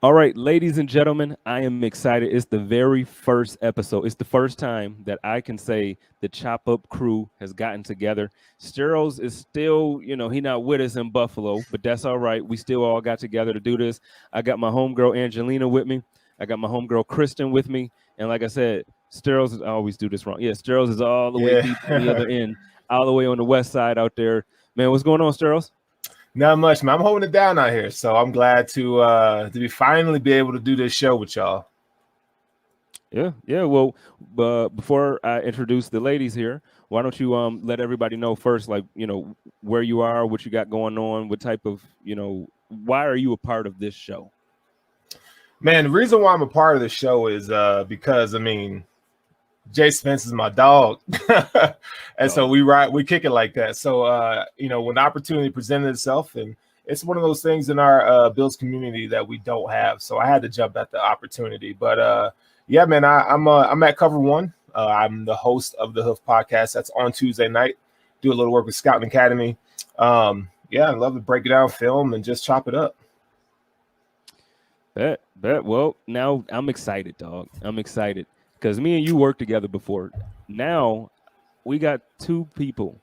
All right, ladies and gentlemen, I am excited. It's the very first episode. It's the first time that I can say the Chop Up crew has gotten together. Steros is still, he not with us in Buffalo, but that's all right. We still all got together to do this. I got my homegirl Angelina with me. I got my homegirl Kristen with me. And like I said, Steros is, I always do this wrong. Yeah, Steros is all the way deep on the other Yeah. end, all the way on the west side out there. Man, what's going on, Steros? Not much, man. I'm holding it down out here, so I'm glad to be able to do this show with y'all. Yeah. Well, before I introduce the ladies here, why don't you let everybody know first, like where you are, what you got going on, what type of why are you a part of this show? Man, the reason why I'm a part of the show is because Jay Spence is my dog. And so we kick it like that. So when the opportunity presented itself, and it's one of those things in our Bills community that we don't have. So I had to jump at the opportunity. But yeah, man, I'm at Cover One. I'm the host of the Hoof podcast. That's on Tuesday night. Do a little work with Scouting Academy. Yeah, I love to break it down, film, and just chop it up. Bet. Well, now I'm excited, dog. I'm excited because me and you worked together before. Now we got two people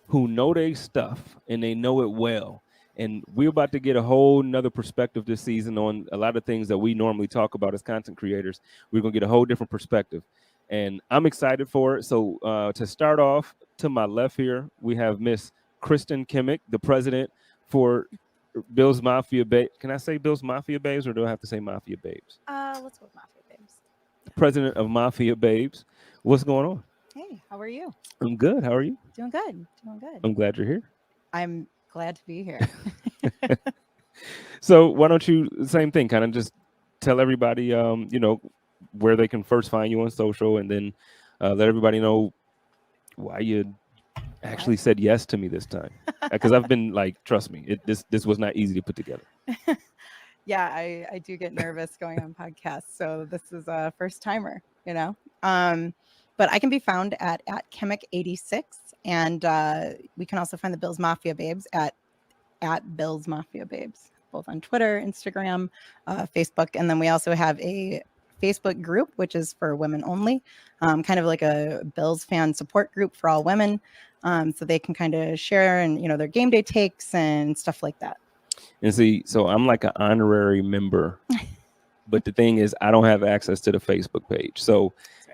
who know their stuff and they know it well. And we're about to get a whole nother perspective this season on a lot of things that we normally talk about as content creators. We're going to get a whole different perspective. And I'm excited for it. So to start off, to my left here, we have Miss Kristen Kimmick, the president for Bills Mafia Babes. Can I say Bills Mafia Babes or do I have to say Mafia Babes? Let's go with Mafia Babes. President of Mafia Babes. What's going on? Hey, how are you? I'm good. How are you? Doing good. Doing good. I'm glad you're here. I'm glad to be here. So why don't you, same thing, kind of just tell everybody, where they can first find you on social, and then let everybody know why you actually said yes to me this time. Because I've been like, trust me, this was not easy to put together. Yeah, I do get nervous going on podcasts, so this is a first timer, But I can be found at Chemic86, and we can also find the Bills Mafia Babes at Bills Mafia Babes, both on Twitter, Instagram, Facebook, and then we also have a Facebook group, which is for women only, kind of like a Bills fan support group for all women, so they can kind of share and their game day takes and stuff like that. And see, so I'm like an honorary member, but the thing is, I don't have access to the Facebook page, so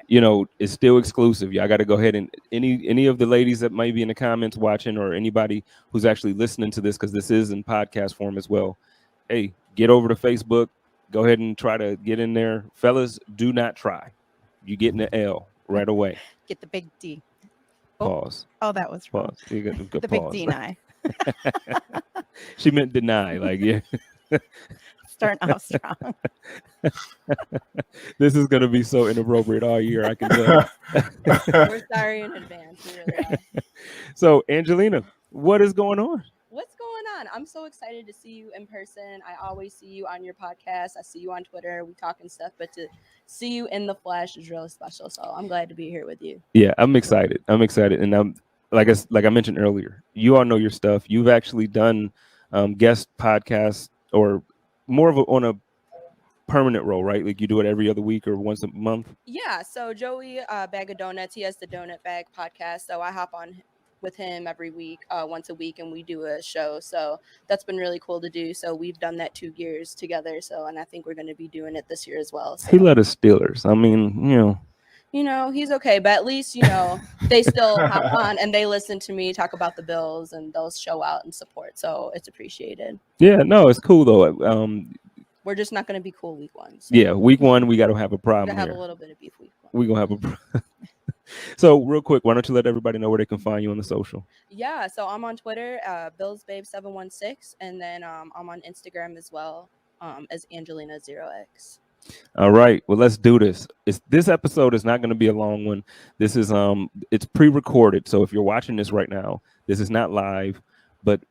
it's still exclusive. Y'all got to go ahead and any of the ladies that might be in the comments watching, or anybody who's actually listening to this, because this is in podcast form as well. Hey, get over to Facebook. Go ahead and try to get in there. Fellas, do not try. You get in the L right away. Get the big D. Pause. Oh, that was wrong. Pause. You got the pause. Big D-9. She meant deny. Like, yeah. Starting off strong. This is going to be so inappropriate all year, I can tell. We're sorry in advance. We really are. So, Angelina, what is going on? What's going on? I'm so excited to see you in person. I always see you on your podcast. I see you on Twitter. We talk and stuff, but to see you in the flesh is really special. So I'm glad to be here with you. Yeah, I'm excited. And I'm like I mentioned earlier, you all know your stuff. You've actually done guest podcasts, or more of on a permanent role, right? Like you do it every other week or once a month. Yeah. So Joey Bag of Donuts, he has the Donut Bag podcast. So I hop on with him every week, once a week, and we do a show. So that's been really cool to do. So we've done that 2 years together. So, and I think we're going to be doing it this year as well. So. He led us Steelers. I mean, he's okay, but at least, they still hop on and they listen to me talk about the Bills, and they'll show out and support. So it's appreciated. Yeah, no, it's cool though. We're just not going to be cool week 1. So. Yeah, week 1, we got to have a problem. We're going to have a little bit of beef week 1. We're going to have a So real quick, why don't you let everybody know where they can find you on the social? Yeah, so I'm on Twitter, BillsBabe716, and then I'm on Instagram as well, as Angelina0x. All right, well, let's do this. This episode is not going to be a long one. This is it's pre-recorded, so if you're watching this right now, this is not live, but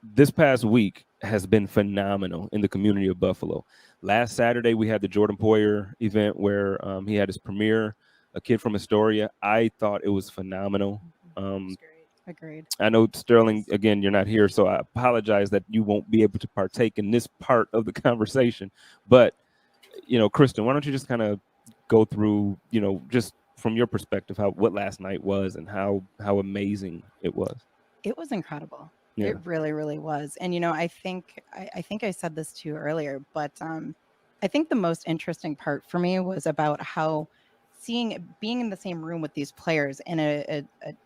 this past week has been phenomenal in the community of Buffalo. Last Saturday, we had the Jordan Poyer event where he had his premiere, a kid from Astoria. I thought it was phenomenal. It Agreed. I know, Sterling, again, you're not here, so I apologize that you won't be able to partake in this part of the conversation. But, Kristen, why don't you just kind of go through, just from your perspective, what last night was and how amazing it was. It was incredible. Yeah. It really, really was. And, I think I said this to you earlier, but I think the most interesting part for me was about how being in the same room with these players in a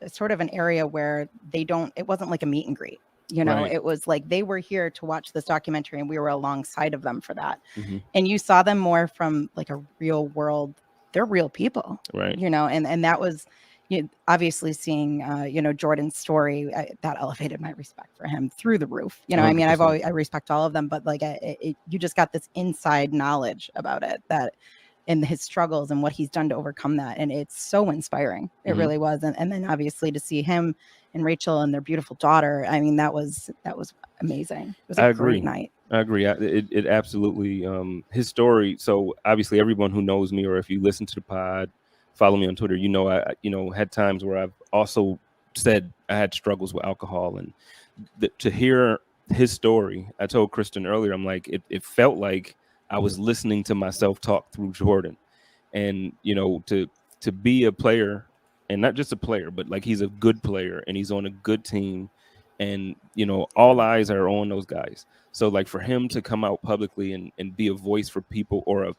sort of an area where it wasn't like a meet and greet. Right. It was like they were here to watch this documentary and we were alongside of them for that. Mm-hmm. And you saw them more from like a real world. They're real people, right? And that was, obviously seeing, Jordan's story, that elevated my respect for him through the roof. I mean, 100%. I respect all of them, but like you just got this inside knowledge about it, that and his struggles and what he's done to overcome that. And it's so inspiring. It Mm-hmm. really was. And then obviously to see him and Rachel and their beautiful daughter, I mean, that was amazing. It was a great night. I agree. It absolutely, his story. So obviously everyone who knows me, or if you listen to the pod, follow me on Twitter, I had times where I've also said I had struggles with alcohol, and to hear his story, I told Kristen earlier, I'm like, it felt like I was listening to myself talk through Jordan, and, to be a player, and not just a player, but like he's a good player and he's on a good team, and, all eyes are on those guys. So like for him to come out publicly and be a voice for people, or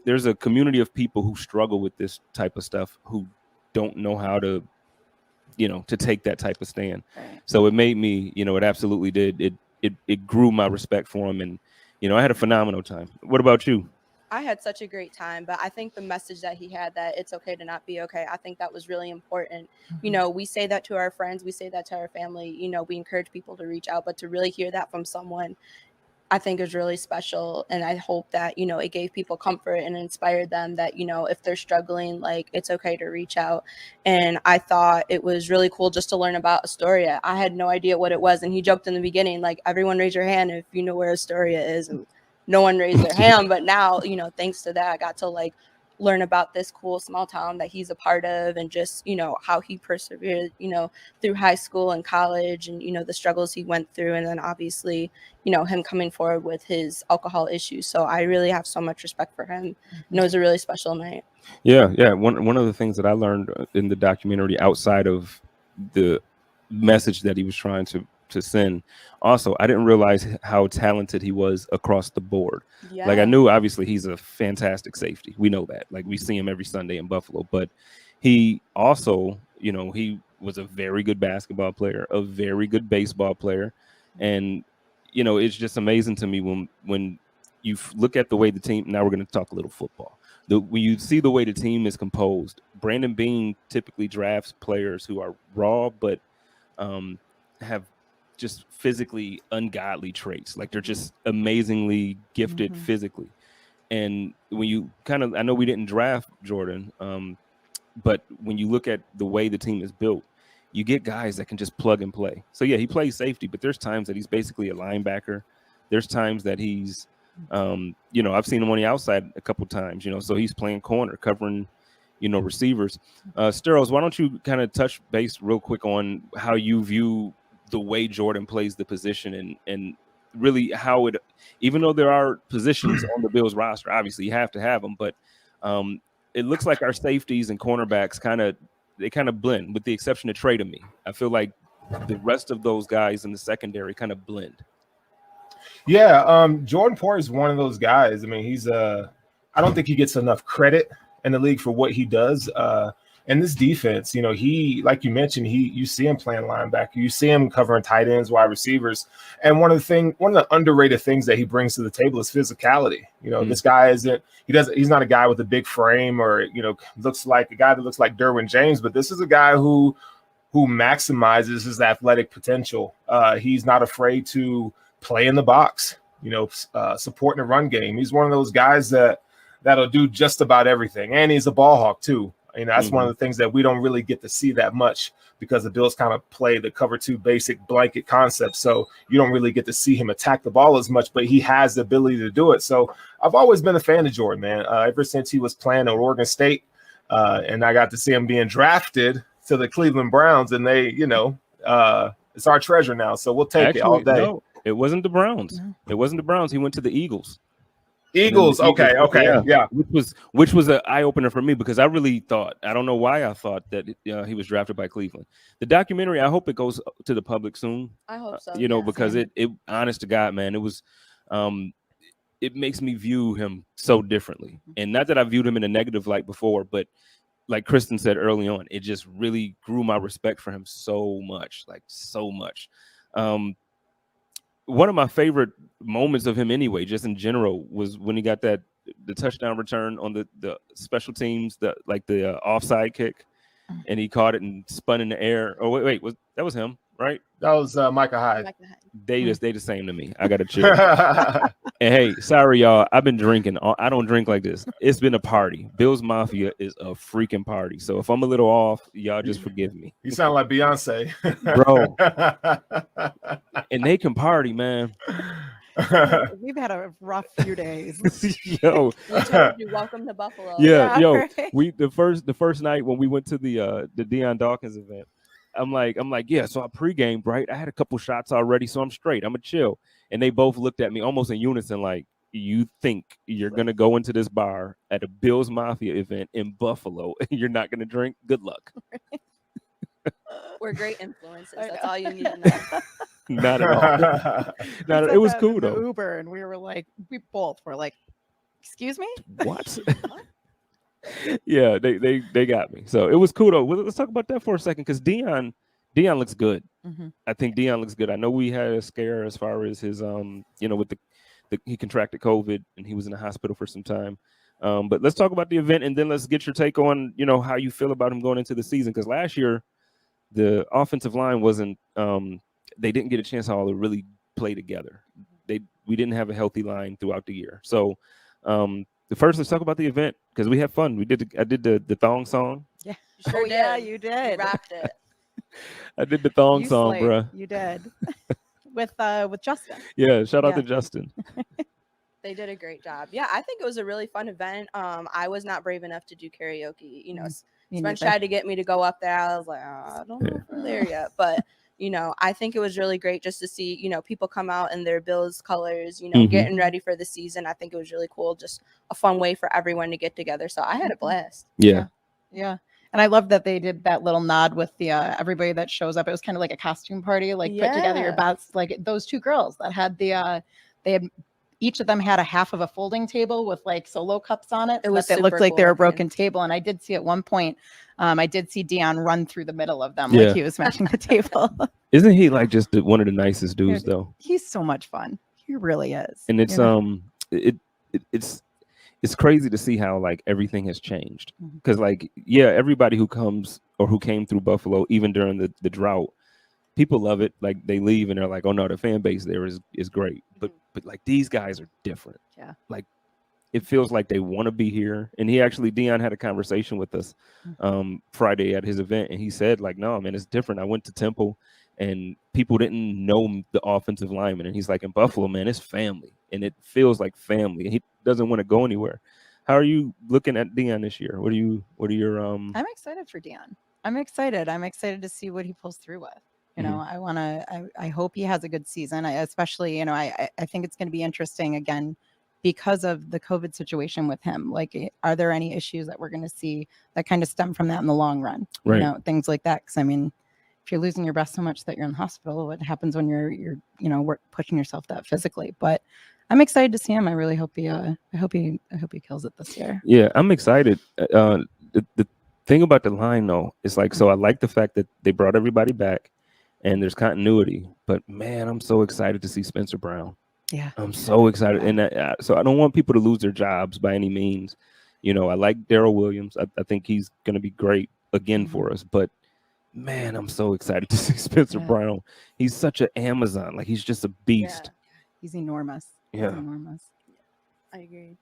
there's a community of people who struggle with this type of stuff, who don't know how to, to take that type of stand. So it made me, it absolutely did. It grew my respect for him. And, I had a phenomenal time. What about you? I had such a great time, but I think the message that he had, that it's okay to not be okay, I think that was really important. Mm-hmm. We say that to our friends, we say that to our family, we encourage people to reach out, but to really hear that from someone, I think is really special. And I hope that, it gave people comfort and inspired them that, if they're struggling, like it's okay to reach out. And I thought it was really cool just to learn about Astoria. I had no idea what it was. And he joked in the beginning, like, everyone raise your hand if you know where Astoria is. And no one raised their hand. But now, thanks to that, I got to like learn about this cool small town that he's a part of, and just, how he persevered, through high school and college, and, the struggles he went through. And then obviously, him coming forward with his alcohol issues. So I really have so much respect for him. And it was a really special night. Yeah. One of the things that I learned in the documentary, outside of the message that he was trying to send, also, I didn't realize how talented he was across the board. Yeah. Like, I knew obviously he's a fantastic safety. We know that. Like, we see him every Sunday in Buffalo. But he also, he was a very good basketball player, a very good baseball player. And, it's just amazing to me when you look at the way the team, now we're going to talk a little football. When you see the way the team is composed, Brandon Beane typically drafts players who are raw, but have just physically ungodly traits. Like, they're just amazingly gifted physically. And when you I know we didn't draft Jordan, but when you look at the way the team is built, you get guys that can just plug and play. So yeah, he plays safety, but there's times that he's basically a linebacker. There's times that he's, I've seen him on the outside a couple times, so he's playing corner, covering, receivers. Sterles, why don't you kind of touch base real quick on how you view the way Jordan plays the position, and really how it, even though there are positions on the Bills roster, obviously you have to have them, but it looks like our safeties and cornerbacks kind of blend, with the exception of Trey to me. I feel like the rest of those guys in the secondary kind of blend. Yeah, Jordan Poyer is one of those guys. I mean, he's I don't think he gets enough credit in the league for what he does. And this defense, he, like you mentioned, you see him playing linebacker, you see him covering tight ends, wide receivers. And one of the underrated things that he brings to the table is physicality. This guy he's not a guy with a big frame, or, looks like a guy that looks like Derwin James, but this is a guy who maximizes his athletic potential. He's not afraid to play in the box, supporting the run game. He's one of those guys that'll do just about everything. And he's a ball hawk too. That's one of the things that we don't really get to see that much, because the Bills kind of play the cover two basic blanket concept. So you don't really get to see him attack the ball as much, but he has the ability to do it. So I've always been a fan of Jordan, man, ever since he was playing at Oregon State. And I got to see him being drafted to the Cleveland Browns, and they, it's our treasure now. So we'll take it all day. No, it wasn't the Browns. No. It wasn't the Browns. He went to the Eagles. Eagles. The Eagles, Okay. Yeah. Which was an eye opener for me, because I really thought, I don't know why I thought that he was drafted by Cleveland. The documentary, I hope it goes to the public soon. I hope so. Because it honest to God, man, it was it makes me view him so differently. And not that I viewed him in a negative light before, but like Kristen said early on, it just really grew my respect for him so much, like so much. One of my favorite moments of him anyway, just in general, was when he got the touchdown return on the special teams, the offside kick, and he caught it and spun in the air. Oh wait, that was him, right? That was Micah Hyde. They the same to me. I gotta chill. And hey, sorry y'all, I've been drinking. I don't drink like this. It's been a party. Bills Mafia is a freaking party. So if I'm a little off, y'all just forgive me. You sound like Beyonce, bro. And they can party, man. We've had a rough few days. Yo, we told you, welcome to Buffalo. Yeah, yo, right. we the first night when we went to the Deion Dawkins event, I'm like, yeah. So I pregame, right? I had a couple shots already, so I'm straight. I'm a chill. And they both looked at me almost in unison, like, you think you're gonna go into this bar at a Bills Mafia event in Buffalo and you're not gonna drink? Good luck. We're great influencers. That's all you need to know. Not at all. It was cool though. Uber, and we both were like, "Excuse me, what?" Yeah, they got me. So it was cool though. Let's talk about that for a second, because Deion looks good. Mm-hmm. I think Deion looks good. I know we had a scare as far as his with he contracted COVID and he was in the hospital for some time. But let's talk about the event, and then let's get your take on how you feel about him going into the season, because last year the offensive line wasn't they didn't get a chance to all really play together. We didn't have a healthy line throughout the year. So first, let's talk about the event, because we had fun. I did the thong song. Yeah. You sure Yeah, did. you did. You rocked it. I did the thong song, slayed. bruh. You did. with Justin. Yeah, shout out to Justin. They did a great job. Yeah, I think it was a really fun event. I was not brave enough to do karaoke. Spence tried to get me to go up there. I was like, I don't know if we're there yet. But, I think it was really great just to see, people come out in their Bills colors, getting ready for the season. I think it was really cool. Just a fun way for everyone to get together. So I had a blast. Yeah. And I love that they did that little nod with the everybody that shows up. It was kind of like a costume party, like put together your best, like those two girls that had each of them had a half of a folding table with like solo cups on it. It looked like they were a broken table. And I did see at one point, I did see Deion run through the middle of them like he was smashing the table. Isn't he like just one of the nicest dudes though? He's so much fun. He really is. And it's it's crazy to see how like everything has changed, because everybody who comes or who came through Buffalo, even during the drought, people love it. Like they leave and they're like, oh no, the fan base there is great. But like these guys are different. Yeah. Like it feels like they want to be here. And Deion had a conversation with us Friday at his event, and he said like, no, man, it's different. I went to Temple and people didn't know the offensive lineman. And he's like, in Buffalo, man, it's family. And it feels like family. And he doesn't want to go anywhere. How are you looking at Deion this year? What are your I'm excited for Deion. I'm excited to see what he pulls through with. I hope he has a good season. I think it's going to be interesting again because of the COVID situation with him. Like, are there any issues that we're going to see that kind of stem from that in the long run? Right. Things like that. Because if you're losing your breath so much that you're in the hospital, what happens when you're pushing yourself that physically? But I'm excited to see him. I really hope he kills it this year. Yeah, I'm excited. The thing about the line though is like, so I like the fact that they brought everybody back and there's continuity, but man, I'm so excited to see Spencer Brown. Yeah, I'm so excited. And so I don't want people to lose their jobs by any means. I like Darrell Williams. I think he's going to be great again for us, but man, I'm so excited to see Spencer Brown. He's such an Amazon. Like he's just a beast. Yeah. He's enormous. Yeah. He's enormous. I agree.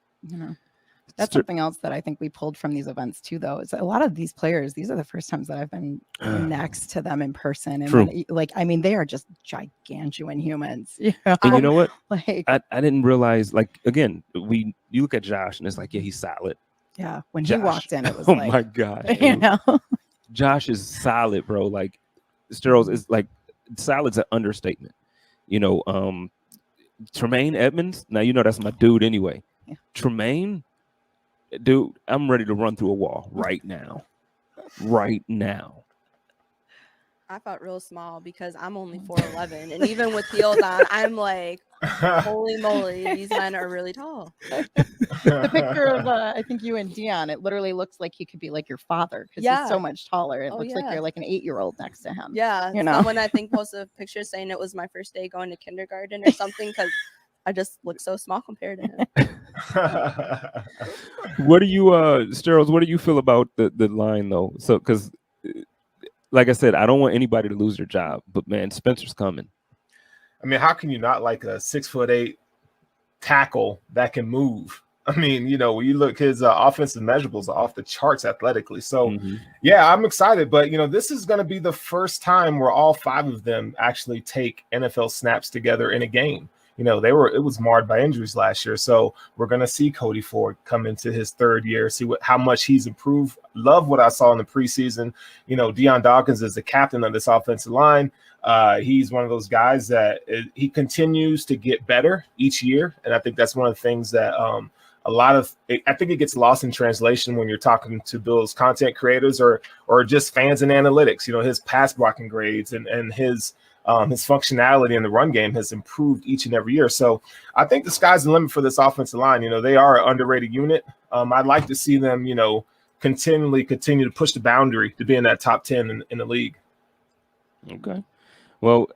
That's something else that I think we pulled from these events too, though. Is a lot of these players, these are the first times that I've been next to them in person. And they are just gigantuan humans. And you know what? Like I didn't realize, like, again, you look at Josh and it's like, yeah, he's solid. Yeah. When Josh. he walked in, it was my God. Josh is solid, bro. Like Sterles is like solid's an understatement. You know, Tremaine Edmonds. Now you know that's my dude anyway. Yeah. Tremaine, dude, I'm ready to run through a wall right now. Right now. I felt real small because I'm only 4'11", and even with heels on, I'm like, holy moly, these men are really tall. The picture of I think you and Dion, it literally looks like he could be like your father because he's so much taller. It looks like you're like an 8-year-old next to him. Yeah, you know. Someone I think posted a picture saying it was my first day going to kindergarten or something because I just look so small compared to him. What do you, Sterles? What do you feel about the line though? So, because, like I said, I don't want anybody to lose their job, but man, Spencer's coming. I mean, how can you not like a 6'8" tackle that can move? I mean, you know, when you look, his offensive measurables are off the charts athletically. So, yeah, I'm excited. But, you know, this is going to be the first time where all 5 of them actually take NFL snaps together in a game. You know, it was marred by injuries last year. So we're going to see Cody Ford come into his 3rd year, see how much he's improved. Love what I saw in the preseason. You know, Deion Dawkins is the captain of this offensive line. He's one of those guys that he continues to get better each year. And I think that's one of the things that I think it gets lost in translation when you're talking to Bill's content creators or just fans in analytics. You know, his pass blocking grades and his functionality in the run game has improved each and every year. So I think the sky's the limit for this offensive line. You know, they are an underrated unit. I'd like to see them, you know, continue to push the boundary to be in that top 10 in the league. Okay. Well,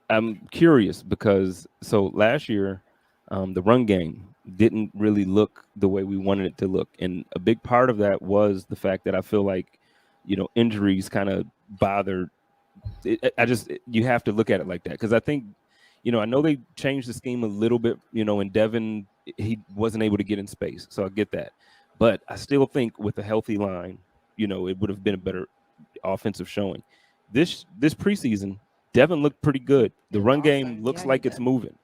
I'm curious because so last year, the run game didn't really look the way we wanted it to look, and a big part of that was the fact that I feel like, you know, injuries kind of bothered. You have to look at it like that because I think, you know, I know they changed the scheme a little bit, you know, and Devin, he wasn't able to get in space, so I get that, but I still think with a healthy line, you know, it would have been a better offensive showing. This preseason, Devin looked pretty good. The run game looks like it's moving.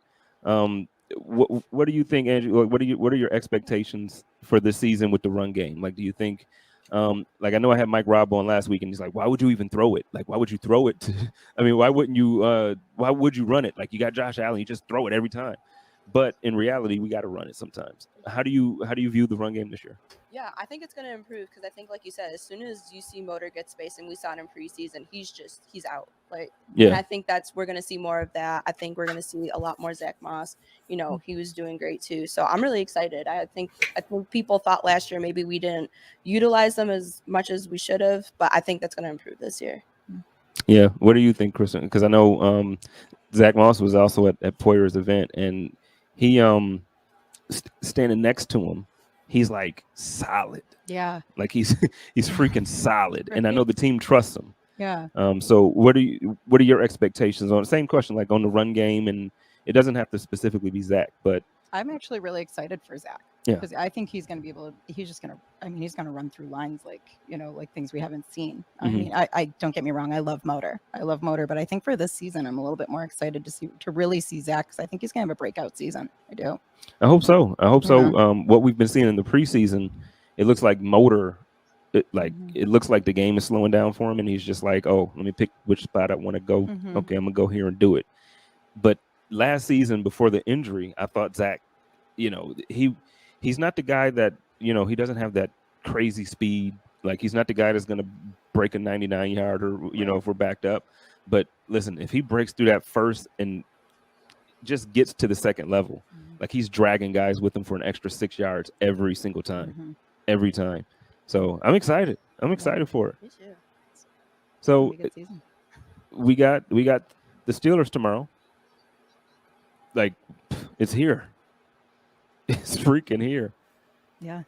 What do you think, Andrew? Like, what are your expectations for this season with the run game? Like, do you think, like I know I had Mike Robb on last week, and he's like, why would you even throw it? Like, why would you throw it? I mean, why wouldn't you? Why would you run it? Like, you got Josh Allen, you just throw it every time. But in reality, we got to run it sometimes. How do you view the run game this year? Yeah, I think it's going to improve because I think, like you said, as soon as you see Motor get space, and we saw it in preseason, he's out. Like, and I think we're going to see more of that. I think we're going to see a lot more Zach Moss. You know, he was doing great too. So I'm really excited. I think people thought last year maybe we didn't utilize them as much as we should have, but I think that's going to improve this year. Yeah. What do you think, Kristen? Because I know Zach Moss was also at Poyer's event, and he standing next to him, he's like solid. Yeah. Like he's freaking solid. And I know the team trusts him. Yeah. So what are your expectations on the same question, like on the run game? And it doesn't have to specifically be Zach, but I'm actually really excited for Zach. Yeah. Because I think he's going to be able to, he's going to run through lines like, you know, like things we haven't seen. I mean, I don't get me wrong. I love Motor, but I think for this season, I'm a little bit more excited to really see Zach because I think he's going to have a breakout season. I do. I hope so. What we've been seeing in the preseason, it looks like Motor, it looks like the game is slowing down for him. And he's just like, oh, let me pick which spot I want to go. Okay, I'm going to go here and do it. But last season before the injury, I thought Zach, you know, he's not the guy that, you know, he doesn't have that crazy speed. Like, he's not the guy that's going to break a 99-yarder, you know, if we're backed up. But listen, if he breaks through that first and just gets to the second level, like he's dragging guys with him for an extra 6 yards every single time, every time. So I'm excited. I'm excited for it. So we got the Steelers tomorrow. Like, it's here. It's freaking here. Yeah.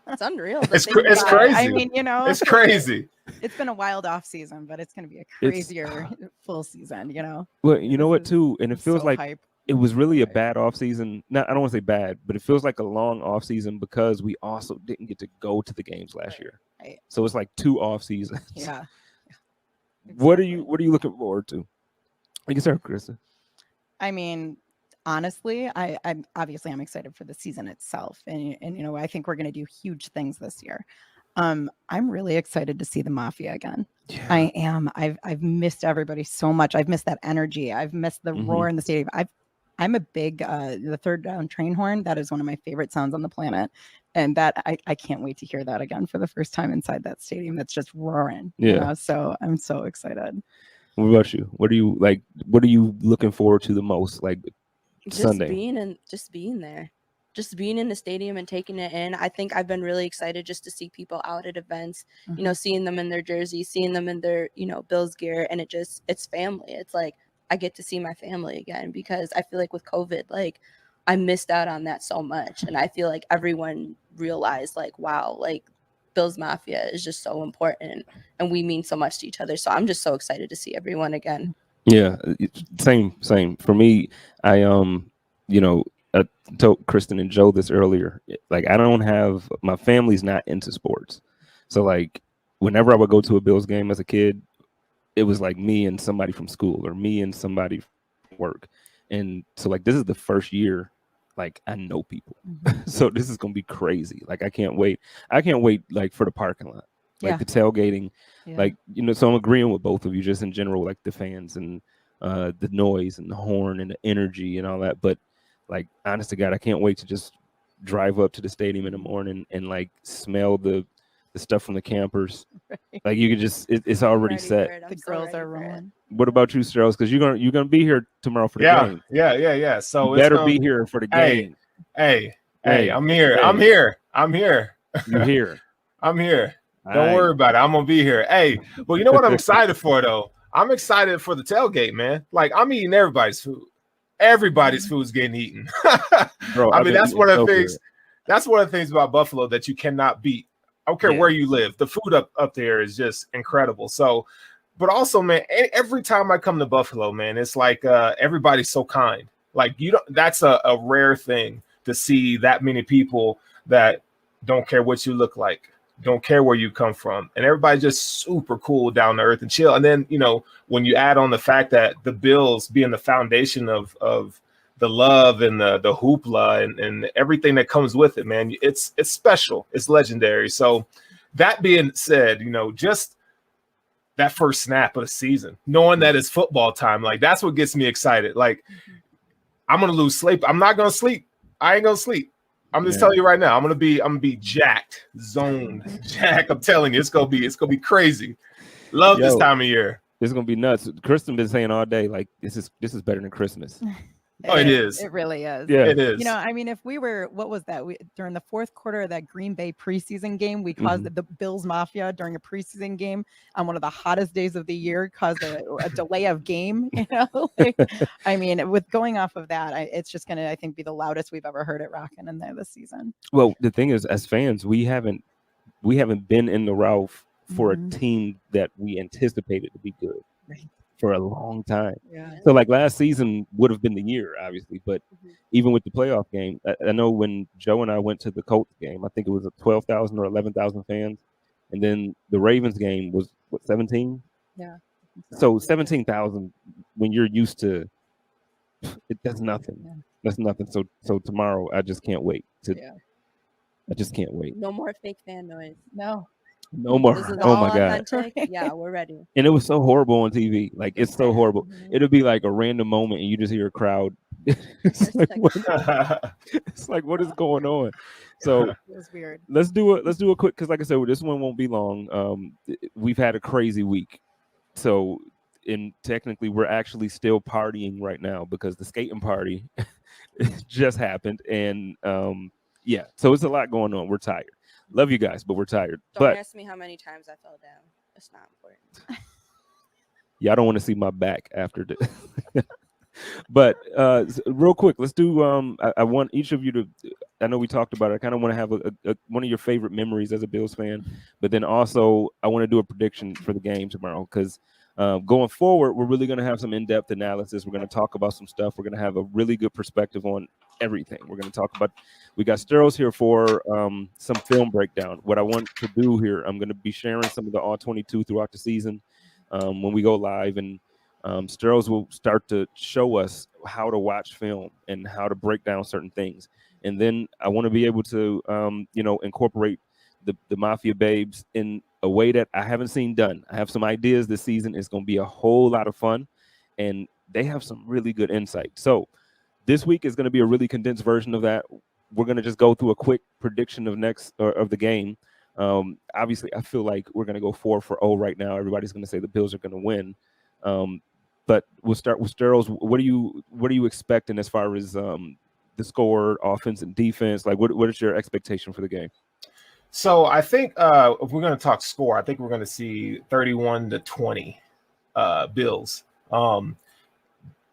It's unreal. It's crazy. I mean, you know, it's crazy. It's been a wild off season, but it's going to be a crazier full season, you know? Well, you know what, too? And it feels like hype. It was really a bad off season. I don't want to say bad, but it feels like a long off season because we also didn't get to go to the games last year. Right. So it's like 2 off seasons. Yeah. Exactly. What are you looking forward to? I guess, Kristen. I mean, honestly, I'm excited for the season itself, and you know, I think we're going to do huge things this year. I'm really excited to see the Mafia again. Yeah. I am. I've missed everybody so much. I've missed that energy. I've missed the roar in the stadium. I'm a big the third down train horn. That is one of my favorite sounds on the planet. And that I can't wait to hear that again for the first time inside that stadium. That's just roaring. Yeah. You know? So I'm so excited. What about you? What are you like? What are you looking forward to the most? Like Just Sunday. being there. Just being in the stadium and taking it in. I think I've been really excited just to see people out at events, you know, seeing them in their jerseys, seeing them in their, you know, Bills gear. And it's family. It's like I get to see my family again, because I feel like with COVID, like I missed out on that so much. And I feel like everyone realized like, wow, like Bills Mafia is just so important and we mean so much to each other. So I'm just so excited to see everyone again. Yeah, same. For me, I you know, I told Kristen and Joe this earlier. Like, I don't have, my family's not into sports, so like whenever I would go to a Bills game as a kid, it was like me and somebody from school or me and somebody from work, and so like this is the first year like I know people, so this is gonna be crazy. Like I can't wait like for the parking lot, like the tailgating. Like, you know, so I'm agreeing with both of you just in general, like the fans and the noise and the horn and the energy and all that. But like, honest to God, I can't wait to just drive up to the stadium in the morning and like smell the stuff from the campers. Right. Like you could just, it's already set. The girls are rolling. What about you, Strauss? Because you're gonna be here tomorrow for the game. Yeah. So you better be here for the game. Hey, I'm here. Hey. I'm here. You're here. I'm here. Don't worry about it. I'm gonna be here. Hey, well, you know what I'm excited for though? I'm excited for the tailgate, man. Like I'm eating everybody's food. Everybody's food's getting eaten. Bro, I mean, that's one of the things. Good. That's one of the things about Buffalo that you cannot beat. I don't care where you live. The food up there is just incredible. So, but also, man, every time I come to Buffalo, man, it's like everybody's so kind. Like you don't. That's a rare thing to see that many people that don't care what you look like, don't care where you come from, and everybody's just super cool, down to earth, and chill. And then, you know, when you add on the fact that the Bills being the foundation of the love and the hoopla and everything that comes with it, man, it's special, it's legendary. So that being said, you know, just that first snap of the season, knowing that it's football time, like that's what gets me excited. Like I'm gonna lose sleep. I'm not gonna sleep. I ain't gonna sleep. I'm just telling you right now, I'm gonna be jacked, zoned, jacked. I'm telling you, it's gonna be crazy. Love this time of year. It's gonna be nuts. Kristen been saying all day, like this is better than Christmas. Oh, it is. It really is. Yeah, it is. You know, I mean, if we were, what was that? During the fourth quarter of that Green Bay preseason game, we caused the Bills Mafia during a preseason game on one of the hottest days of the year, caused a delay of game. You know, like, I mean, with going off of that, it's just gonna, I think, be the loudest we've ever heard it rocking in there this season. Well, the thing is, as fans, we haven't been in the route for a team that we anticipated to be good. Right. For a long time. Yeah. So like last season would have been the year, obviously, but even with the playoff game, I know when Joe and I went to the Colts game, I think it was 12,000 or 11,000 fans, and then the Ravens game was what, 17? Yeah. So 17,000 when you're used to it, that's nothing. Yeah. That's nothing. So tomorrow I just can't wait I just can't wait. No more fake fan noise. No more. This is Oh all my God. authentic. Yeah, we're ready. And it was so horrible on TV. Like, it's so horrible. It'll be like a random moment and you just hear a crowd. It's like, what is going on? So it was weird. Let's do a quick, because like I said, this one won't be long. We've had a crazy week. So technically we're actually still partying right now because the skating party just happened. And so it's a lot going on. We're tired. Love you guys, but we're tired. Don't ask me how many times I fell down. It's not important. Yeah, I don't want to see my back after this. But real quick, let's do. I want each of you to. I know we talked about it. I kind of want to have a one of your favorite memories as a Bills fan, but then also I want to do a prediction for the game tomorrow because going forward, we're really going to have some in-depth analysis. We're going to talk about some stuff. We're going to have a really good perspective on everything. We're going to talk about. We got Steros here for some film breakdown. What I want to do here, I'm going to be sharing some of the all-22 throughout the season when we go live, and Steros will start to show us how to watch film and how to break down certain things. And then I want to be able to, incorporate the Mafia Babes in a way that I haven't seen done. I have some ideas this season. It's going to be a whole lot of fun, and they have some really good insight. So this week is going to be a really condensed version of that. We're going to just go through a quick prediction of the game. Obviously, I feel like we're going to go 4-0 right now. Everybody's going to say the Bills are going to win. But we'll start with Sterles. What are you expecting as far as the score, offense and defense? Like, what is your expectation for the game? So I think if we're going to talk score, I think we're going to see 31-20 Bills.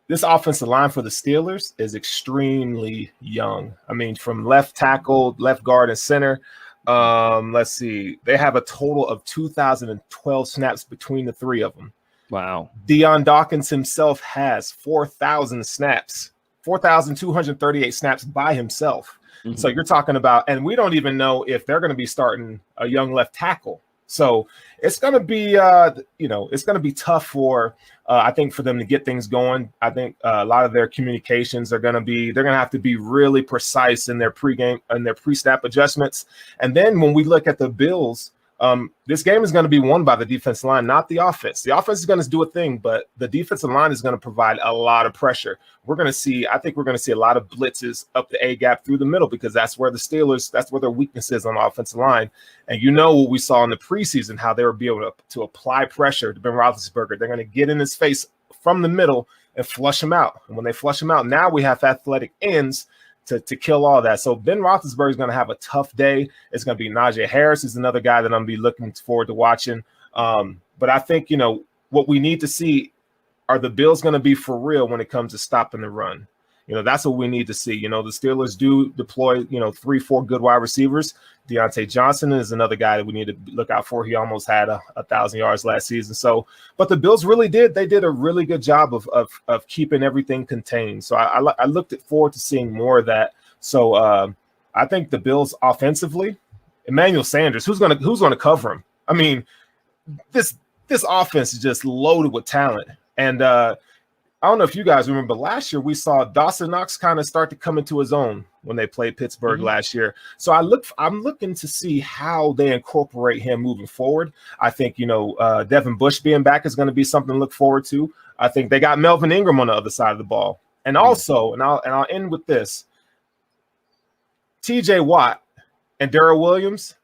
This offensive line for the Steelers is extremely young. I mean, from left tackle, left guard, and center. Let's see. They have a total of 2,012 snaps between the three of them. Wow. Deion Dawkins himself has 4,000 snaps, 4,238 snaps by himself. Mm-hmm. So you're talking about, and we don't even know if they're going to be starting a young left tackle. So it's going to be, it's going to be tough for, I think, for them to get things going. I think a lot of their communications they're going to have to be really precise in their pregame and their pre-snap adjustments. And then when we look at the Bills, this game is going to be won by the defensive line, not the offense. The offense is going to do a thing, but the defensive line is going to provide a lot of pressure. I think we're going to see a lot of blitzes up the A gap through the middle because that's where their weakness is on the offensive line. And you know what we saw in the preseason, how they would be able to apply pressure to Ben Roethlisberger. They're going to get in his face from the middle and flush him out. And when they flush him out, now we have athletic ends to kill all that. So Ben Roethlisberger is going to have a tough day. It's going to be Najee Harris is another guy that I'm going to be looking forward to watching. But I think, what we need to see, are the Bills going to be for real when it comes to stopping the run? That's what we need to see. The Steelers do deploy, 3-4 good wide receivers. Deontay Johnson is another guy that we need to look out for. He almost had 1,000 yards last season. So, but the Bills they did a really good job of keeping everything contained. So I looked forward to seeing more of that. So I think the Bills offensively, Emmanuel Sanders, who's gonna cover him? I mean, this offense is just loaded with talent. And I don't know if you guys remember, last year we saw Dawson Knox kind of start to come into his own when they played Pittsburgh last year. So I'm looking to see how they incorporate him moving forward. I think, Devin Bush being back is going to be something to look forward to. I think they got Melvin Ingram on the other side of the ball. And also, and I'll end with this, TJ Watt and Darrell Williams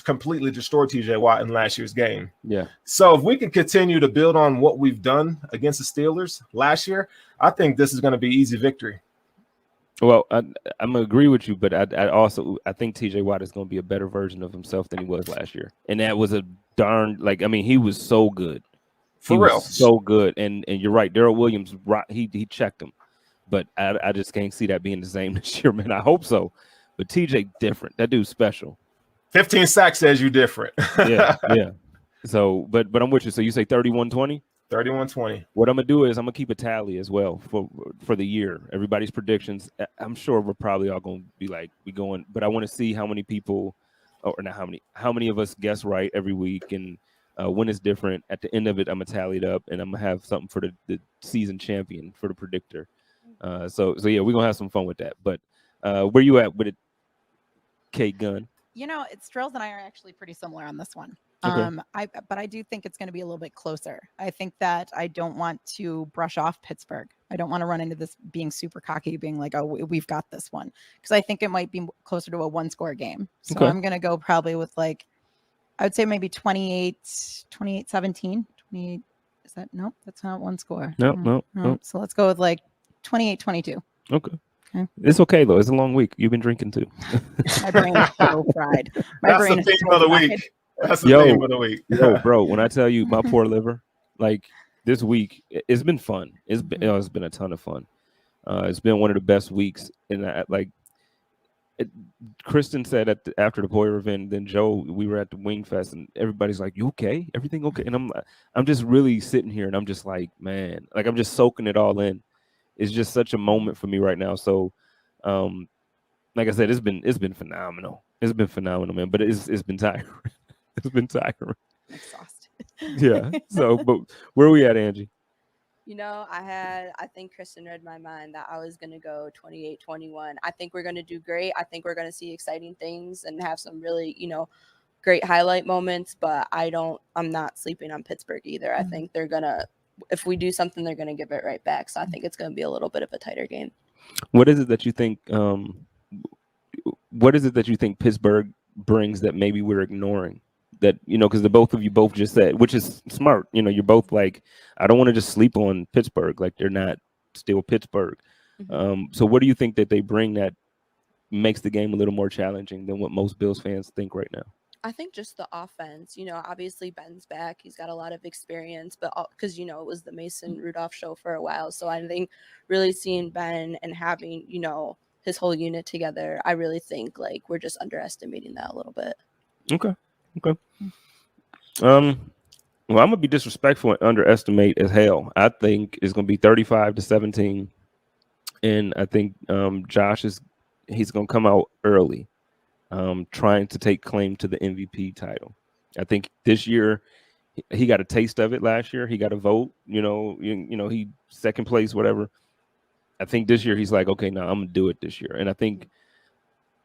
completely destroyed TJ Watt in last year's game. Yeah. So if we can continue to build on what we've done against the Steelers last year, I think this is going to be easy victory. Well, I'm going to agree with you, but I think TJ Watt is going to be a better version of himself than he was last year. And that was he was so good. For real. So good. And you're right. Darrell Williams, he checked him. But I just can't see that being the same this year, man. I hope so. But TJ different. That dude's special. 15 sacks says you different. yeah. So, but I'm with you. So you say 31-20? 31-20. What I'm gonna do is I'm gonna keep a tally as well for the year. Everybody's predictions. I'm sure we're probably all gonna be like we going, but I want to see how many people, or not how many of us guess right every week, and when it's different. At the end of it, I'm gonna tally it up, and I'm gonna have something for the season champion for the predictor. So yeah, we're gonna have some fun with that. But where you at with it, Kate Gunn? Strills and I are actually pretty similar on this one. Okay. But I do think it's going to be a little bit closer. I think that I don't want to brush off Pittsburgh. I don't want to run into this being super cocky, being like, oh, we've got this one. Because I think it might be closer to a one-score game. So I'm going to go probably with I would say maybe 28-17. 28. Is that? Nope, that's not one score. No. So let's go with 28-22. Okay. It's okay though. It's a long week. You've been drinking too. My brain is so fried. That's the theme of the week. That's the theme of the week. Yo, bro, when I tell you my poor liver, this week, it's been fun. It's been a ton of fun. It's been one of the best weeks. And Kristen said after the Poyer event, then Joe, we were at the Wing Fest, and everybody's like, "You okay? Everything okay?" And I'm just really sitting here, and I'm just like, man, I'm just soaking it all in. It's just such a moment for me right now. So, like I said, it's been phenomenal. It's been phenomenal, man. But it's been tiring. It's been tiring. Exhausted. Yeah. So, but where are we at, Angie? You know, I think Kristen read my mind that I was going to go 28-21. I think we're going to do great. I think we're going to see exciting things and have some really, great highlight moments, but I'm not sleeping on Pittsburgh either. I think they're going to, if we do something, they're going to give it right back. So I think it's going to be a little bit of a tighter game. What is it that you think Pittsburgh brings that maybe we're ignoring? That, because the both of you both just said, which is smart. You're both like, I don't want to just sleep on Pittsburgh. Like, they're not still Pittsburgh. So what do you think that they bring that makes the game a little more challenging than what most Bills fans think right now? I think just the offense, obviously Ben's back. He's got a lot of experience, but because, it was the Mason Rudolph show for a while. So I think really seeing Ben and having, his whole unit together, I really think like we're just underestimating that a little bit. Okay. Well, I'm gonna be disrespectful and underestimate as hell. I think it's gonna be 35-17, and I think Josh he's gonna come out early, trying to take claim to the MVP title. I think this year he got a taste of it. Last year he got a vote. He second place, whatever. I think this year he's like, okay, now I'm gonna do it this year, and I think.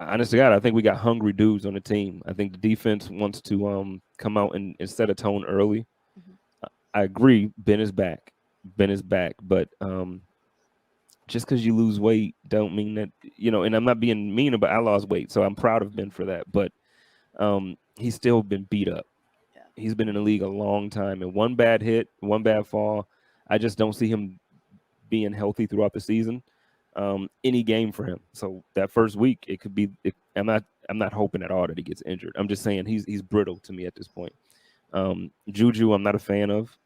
Honest to God, I think we got hungry dudes on the team. I think the defense wants to come out and set a tone early. I agree. Ben is back, but just because you lose weight don't mean that, and I'm not being mean about I lost weight, so I'm proud of Ben for that. But he's still been beat up. Yeah. He's been in the league a long time, and one bad hit, one bad fall, I just don't see him being healthy throughout the season. Any game for him. So that first week, it could be. I'm not hoping at all that he gets injured. I'm just saying he's brittle to me at this point. Juju, I'm not a fan of.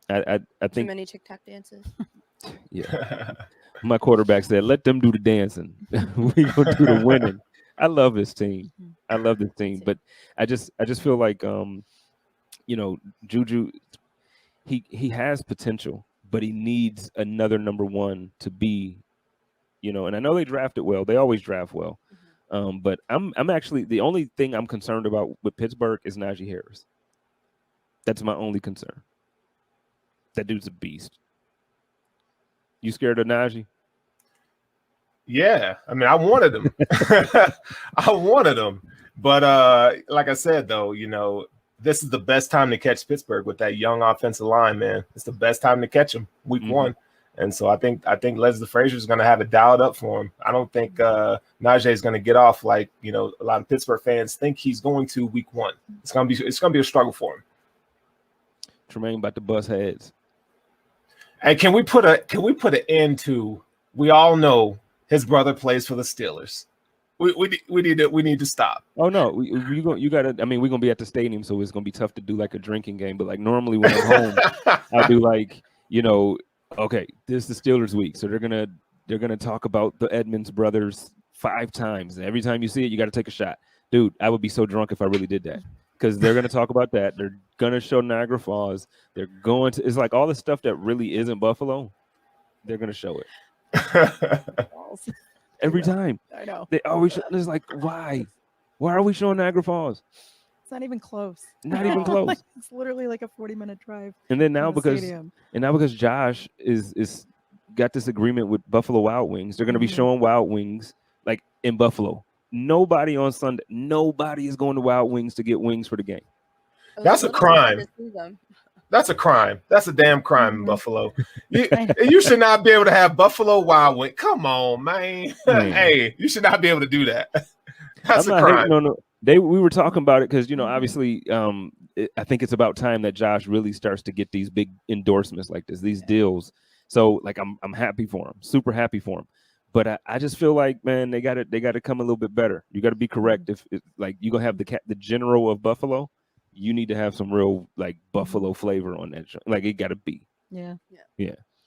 I think too many TikTok dances. Yeah, my quarterback said, "Let them do the dancing. We gonna do the winning." I love this team. But I just feel like Juju, he has potential, but he needs another number one to be. And I know they drafted well. They always draft well. But I'm actually the only thing I'm concerned about with Pittsburgh is Najee Harris. That's my only concern. That dude's a beast. You scared of Najee? Yeah, I mean, I wanted him. But like I said, though, this is the best time to catch Pittsburgh with that young offensive line, man. It's the best time to catch him, week one. And so I think Leslie Frazier is going to have it dialed up for him. I don't think Najee is going to get off like a lot of Pittsburgh fans think he's going to week one. It's going to be a struggle for him. Tremaine about to bust heads. Hey, can we put an end to? We all know his brother plays for the Steelers. We need to stop. Oh no, you gotta. I mean, we're gonna be at the stadium, so it's gonna be tough to do like a drinking game. But like normally when I'm home, I do like okay, this is the Steelers week, so they're gonna talk about the Edmonds brothers 5 times, and every time you see it, you got to take a shot, dude. I would be so drunk if I really did that, because they're gonna talk about that. They're gonna show Niagara Falls. They're going to. It's like all the stuff that really isn't Buffalo. They're gonna show it every time. I know. They always. It's like why are we showing Niagara Falls? It's not even close. Not even close. It's literally like a 40-minute drive. And then now because Josh is got this agreement with Buffalo Wild Wings, they're going to be showing Wild Wings like in Buffalo. Nobody on Sunday. Nobody is going to Wild Wings to get wings for the game. That's a crime. That's a crime. That's a damn crime in Buffalo. You should not be able to have Buffalo Wild Wings. Come on, man. Hey, you should not be able to do that. That's a crime. We were talking about it because obviously I think it's about time that Josh really starts to get these big endorsements like this, these deals. So like I'm happy for him, super happy for him. But I just feel like, man, they got to come a little bit better. You got to be correct. If like you gonna have the general of Buffalo, you need to have some real like Buffalo flavor on that. Like it got to be. Yeah.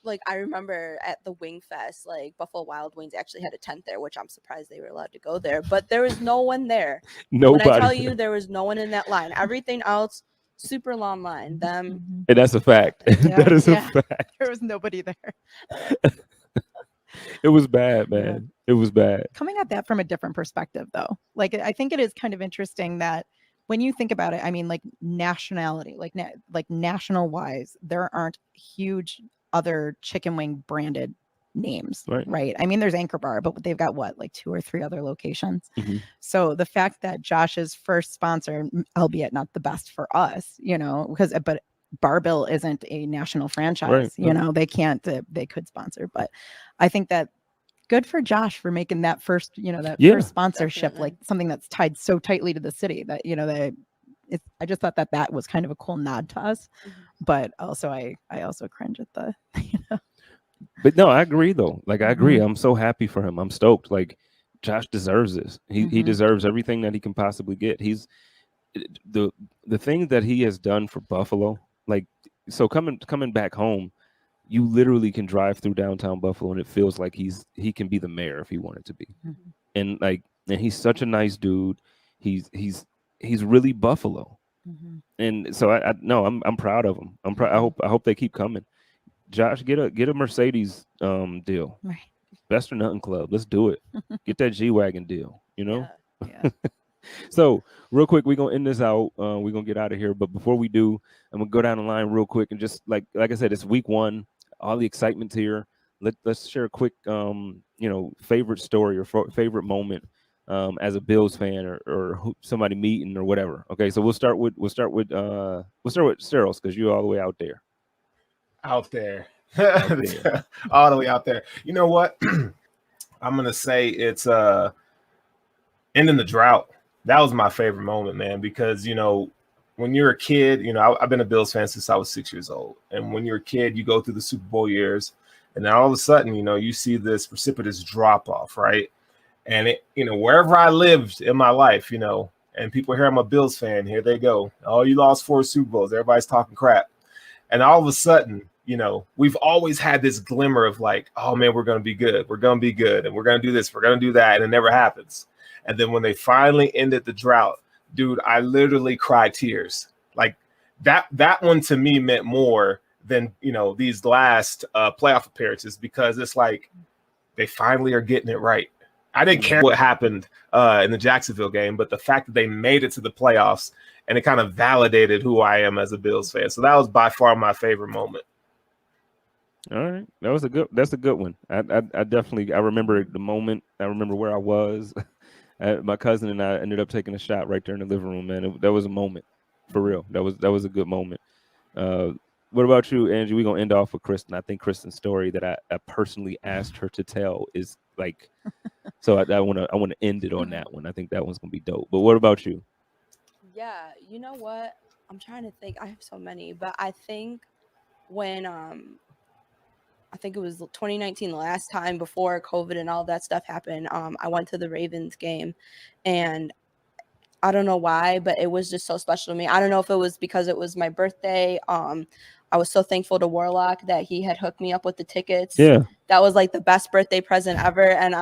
Like I remember at the Wing Fest, like Buffalo Wild Wings actually had a tent there, which I'm surprised they were allowed to go there. But there was no one there. Nobody. When I tell you, there was no one in that line. Everything else, super long line. Them. And that's a fact. That is a fact. There was nobody there. It was bad, man. It was bad. Coming at that from a different perspective, though, like I think it is kind of interesting that when you think about it, I mean, like nationality, like national wise, there aren't huge other chicken wing branded names, right? I mean, there's Anchor Bar, but they've got what, like 2 or 3 other locations. So the fact that Josh's first sponsor, albeit not the best for us, but Barbill isn't a national franchise, they can't, they could sponsor, but I think that good for Josh for making that first, first sponsorship, like something that's tied so tightly to the city that, I just thought that was kind of a cool nod to us, but also I also cringe at the, But no, I agree though. Like, I agree. I'm so happy for him. I'm stoked. Like, Josh deserves this. He deserves everything that he can possibly get. He's the thing that he has done for Buffalo. Like, so coming back home, you literally can drive through downtown Buffalo and it feels like he can be the mayor if he wanted to be. And he's such a nice dude. He's really Buffalo. And so I'm proud of him. I hope they keep coming. Josh, get a Mercedes deal. Right. Best or Nothing Club. Let's do it. Get that G-Wagon deal, Yeah. So real quick, we're gonna end this out. We're gonna get out of here. But before we do, I'm gonna go down the line real quick and just like I said, it's week 1. All the excitement's here. Let's share a quick favorite story or favorite moment as a Bills fan or somebody meeting or whatever. Okay, so we'll start with Cyril's because you're all the way out there. Out there. All the way out there. You know what? I'm gonna say it's ending the drought. That was my favorite moment, man, because when you're a kid, I've been a Bills fan since I was 6 years old. And when you're a kid, you go through the Super Bowl years, and then all of a sudden, you see this precipitous drop off, right? And it, wherever I lived in my life, and people hear I'm a Bills fan, here they go. Oh, you lost 4 Super Bowls. Everybody's talking crap. And all of a sudden, we've always had this glimmer of like, oh man, we're going to be good. We're going to be good. And we're going to do this. We're going to do that. And it never happens. And then when they finally ended the drought, dude, I literally cried tears. Like that one to me meant more than, these last playoff appearances, because it's like they finally are getting it right. I didn't care what happened in the Jacksonville game, but the fact that they made it to the playoffs and it kind of validated who I am as a Bills fan. So that was by far my favorite moment. All right, that's a good one. I definitely remember the moment. I remember where I was. My cousin and I ended up taking a shot right there in the living room, man. That was a moment, for real. That was a good moment. What about you, Angie? We're gonna end off with Kristen. I think Kristen's story that I personally asked her to tell is like, so I wanna end it on that one. I think that one's gonna be dope. But what about you? Yeah, you know what? I'm trying to think. I have so many, but I think when I think it was 2019, the last time before COVID and all that stuff happened. I went to the Ravens game, and I don't know why, but it was just so special to me. I don't know if it was because it was my birthday. I was so thankful to Warlock that he had hooked me up with the tickets. Yeah, that was like the best birthday present ever, and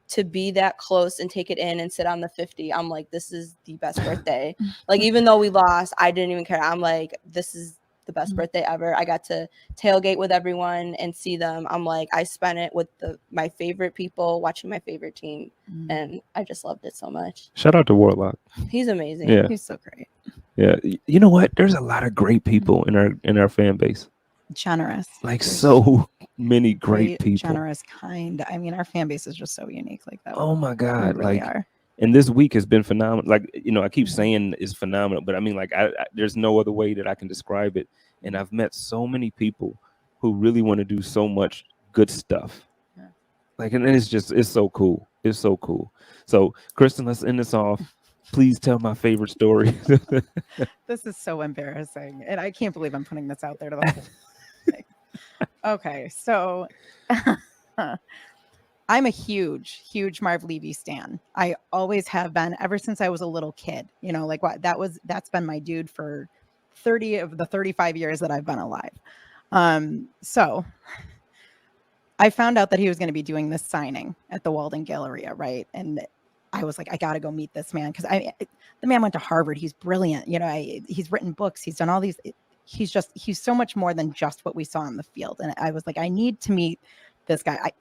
to be that close and take it in and sit on the 50, I'm like, this is the best birthday. Like, even though we lost, I didn't even care. I'm like, this is the best birthday ever. I got to tailgate with everyone and see them. I'm like, I spent it with my favorite people, watching my favorite team, and I just loved it so much. Shout out to Warlock. He's amazing. Yeah, he's so great. Yeah, you know what? There's a lot of great people in our fan base. Generous, like so many great people. Generous, kind. I mean, our fan base is just so unique, like that. Oh my God, really like. Are. And this week has been phenomenal. Like, I keep saying it's phenomenal, but I mean, like, there's no other way that I can describe it. And I've met so many people who really want to do so much good stuff. Yeah. Like, and it's so cool. It's so cool. So, Kristen, let's end this off. Please tell my favorite story. This is so embarrassing. And I can't believe I'm putting this out there to the whole thing. Okay, so I'm a huge Marv Levy stan. I always have been ever since I was a little kid. That's been my dude for 30 of the 35 years that I've been alive. So I found out that he was going to be doing this signing at the Walden Galleria, right? And I was like, I got to go meet this man because the man went to Harvard. He's brilliant. He's written books. He's done all these. He's so much more than just what we saw on the field. And I was like, I need to meet this guy.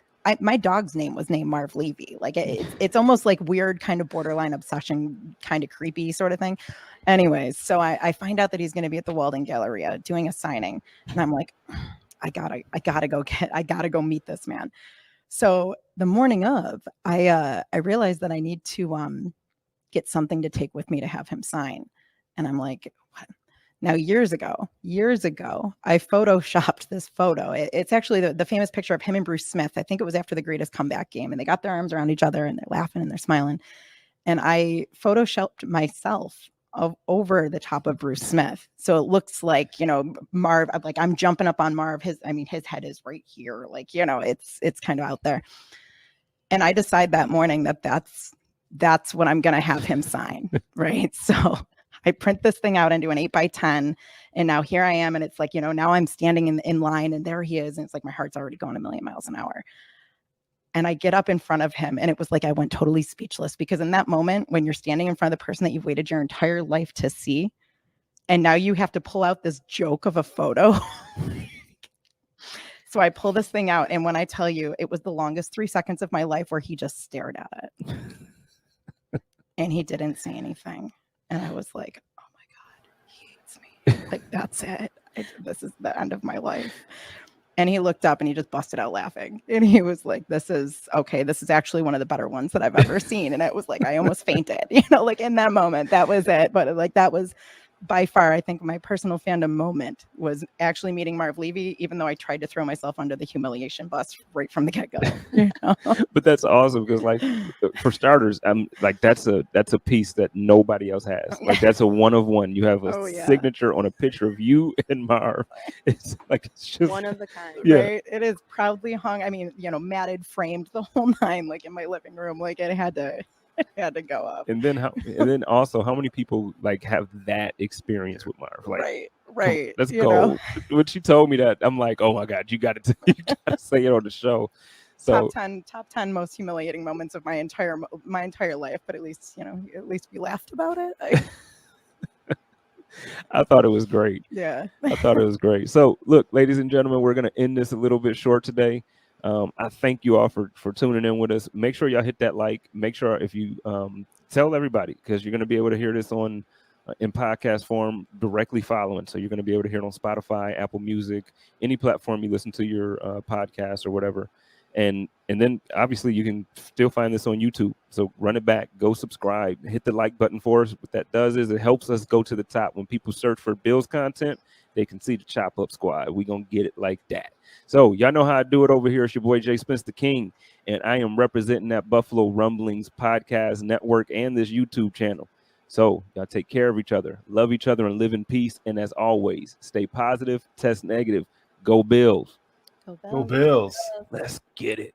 My dog's name was named Marv Levy. Like it's almost like weird, kind of borderline obsession, kind of creepy sort of thing. Anyways, so I find out that he's going to be at the Walden Galleria doing a signing, and I'm like, I gotta go meet this man. So the morning of, I realized that I need to get something to take with me to have him sign. And I'm like, what? Now, years ago, I photoshopped this photo. It's actually the famous picture of him and Bruce Smith. I think it was after the greatest comeback game, and they got their arms around each other and they're laughing and they're smiling. And I photoshopped myself over the top of Bruce Smith. So it looks like, Marv, like I'm jumping up on Marv. His head is right here. Like, it's kind of out there. And I decide that morning that's what I'm going to have him sign. Right. So I print this thing out and do an 8x10. And now here I am. And it's like, now I'm standing in line and there he is. And it's like, my heart's already going a million miles an hour. And I get up in front of him and it was like, I went totally speechless, because in that moment when you're standing in front of the person that you've waited your entire life to see, and now you have to pull out this joke of a photo. So I pull this thing out. And when I tell you, it was the longest 3 seconds of my life where he just stared at it and he didn't say anything. And I was like, oh my God, he hates me. Like, that's it. This is the end of my life. And he looked up and he just busted out laughing. And he was like, this is actually one of the better ones that I've ever seen. And it was like, I almost fainted, like in that moment, that was it. But like, that was by far, I think my personal fandom moment was actually meeting Marv Levy, even though I tried to throw myself under the humiliation bus right from the get-go. But that's awesome, because like, for starters, I'm like, that's a piece that nobody else has. Like, that's a one of one. You have a signature on a picture of you and Marv. It's just one of a kind. Yeah. Right? It is proudly hung. I mean, matted, framed, the whole nine, like in my living room. Like, it had to go up. And then also, how many people like have that experience with Marv? Like, right. Let's go. When she told me that, I'm like, oh my God, you got to say it on the show. So top 10 most humiliating moments of my entire life. But at least we laughed about it. I thought it was great. Yeah. I thought it was great. So look, ladies and gentlemen, we're going to end this a little bit short today. I thank you all for tuning in with us. Make sure y'all hit that like. Make sure if you tell everybody, because you're going to be able to hear this on in podcast form directly following. So you're going to be able to hear it on Spotify, Apple Music, any platform you listen to your podcast or whatever. And then obviously you can still find this on YouTube. So run it back, go subscribe, hit the like button for us. What that does is it helps us go to the top. When people search for Bills content, they can see the Chop Up Squad. We're going to get it like that. So y'all know how I do it over here. It's your boy, Jay Spence the King, and I am representing that Buffalo Rumblings podcast network and this YouTube channel. So y'all take care of each other, love each other, and live in peace. And as always, stay positive, test negative. Go Bills. Go Bills. Let's get it.